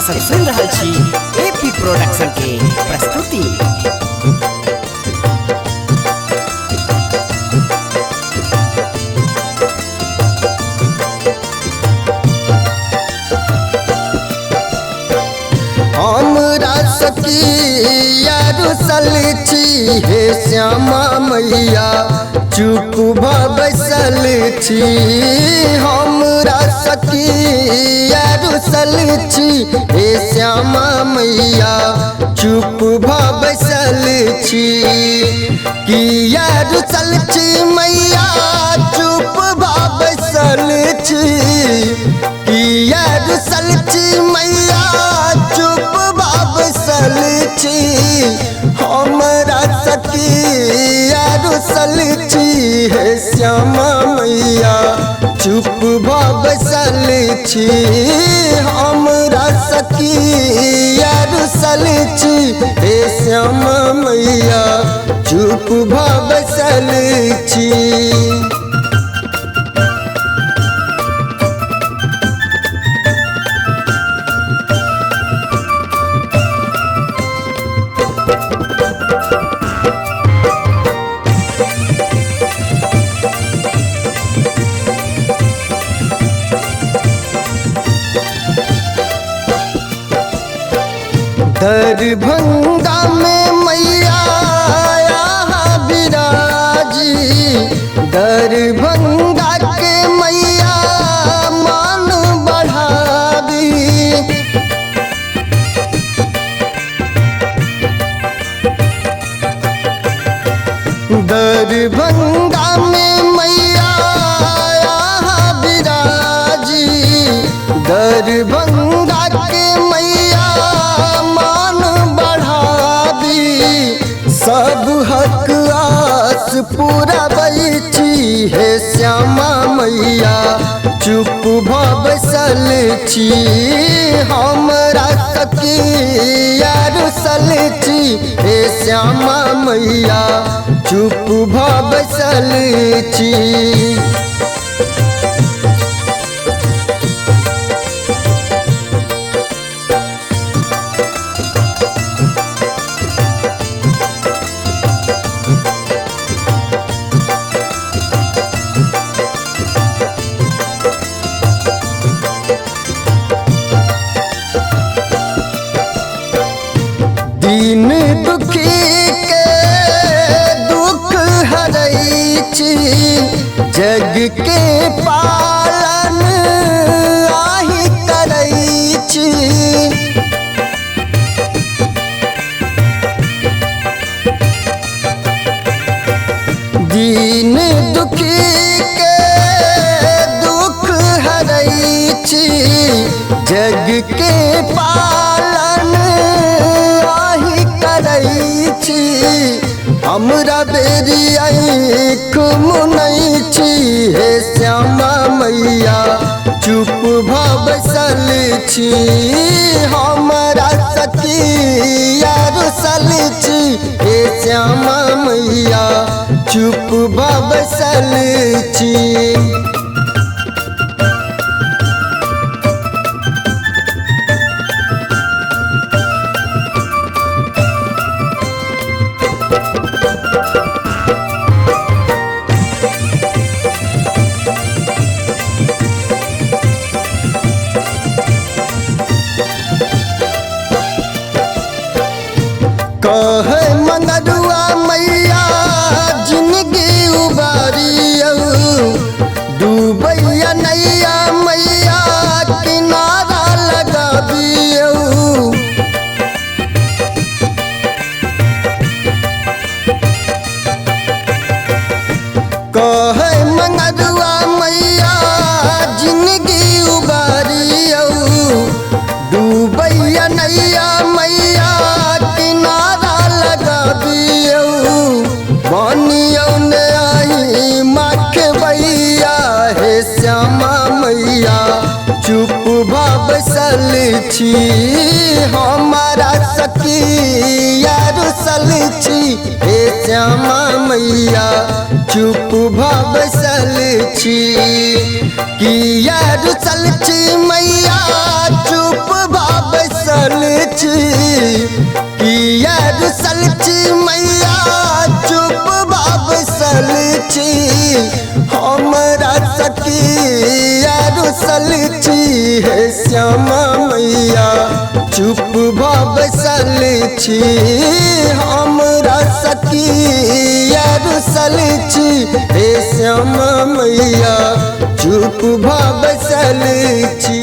सब सुन रहल छी एपी प्रोडक्शन के प्रस्तुति। हमरा सखिया रुसल छी हे श्यामा मैया चुप बैसल छी। हमरा सखिया रुसल छी हे श्यामा मैया चुप बैसल छी। किया रुसल छी मैया चुप बैसल छी। किया रुसल छी मैया चुप बैसल छी। हमरा सखिया रुसल छी हे श्यामा मैया चुप बैसल छी। हमरा सखिया रुसल छी हे श्यामा मैया चुप बैसल छी। दरभंगा में मैया यहाँ विराजी। दरभंगा के मैया मान बढ़ावी। दरभंगा में मैया यहाँ विराजी। दरभंगा के मैया सब हक आस पूरा बैठी हे श्यामा मैया चुप बैसल छी। हमरा सखिया रुसल छी हे श्यामा मैया चुप बैसल छी। दीन दुखी के दुख हरै छी। जग के पालन आही करै छी। दीन दुखी के दुख हरै छी। जग के पालन हमरा बेरी आँख मुनै छी हे श्यामा मैया चुप बैसल छी। हमरा सखिया रुसल छी हे श्यामा मैया चुप बैसल छी। कहे मंगरुआ मैया जिंदगी उबारियो। डूबैया नैया मैया किनारा लगाबियो। कहे मंगरुआ मैया जिंदगी उबारियो। डूबैया नैया मैया बनियो ने आई मखबैया हे श्यामा मैया चुप बैसल छी। हमारा सखिया रुसल छी हे श्यामा मैया चुप बैसल छी। किया रुसल छी मैया चुप बैसल सकिया रुसल छी हे श्यामा मैया चुप भसल छी हमरा सकिया रुसल छी हे श्यामा मैया चुप भसल छी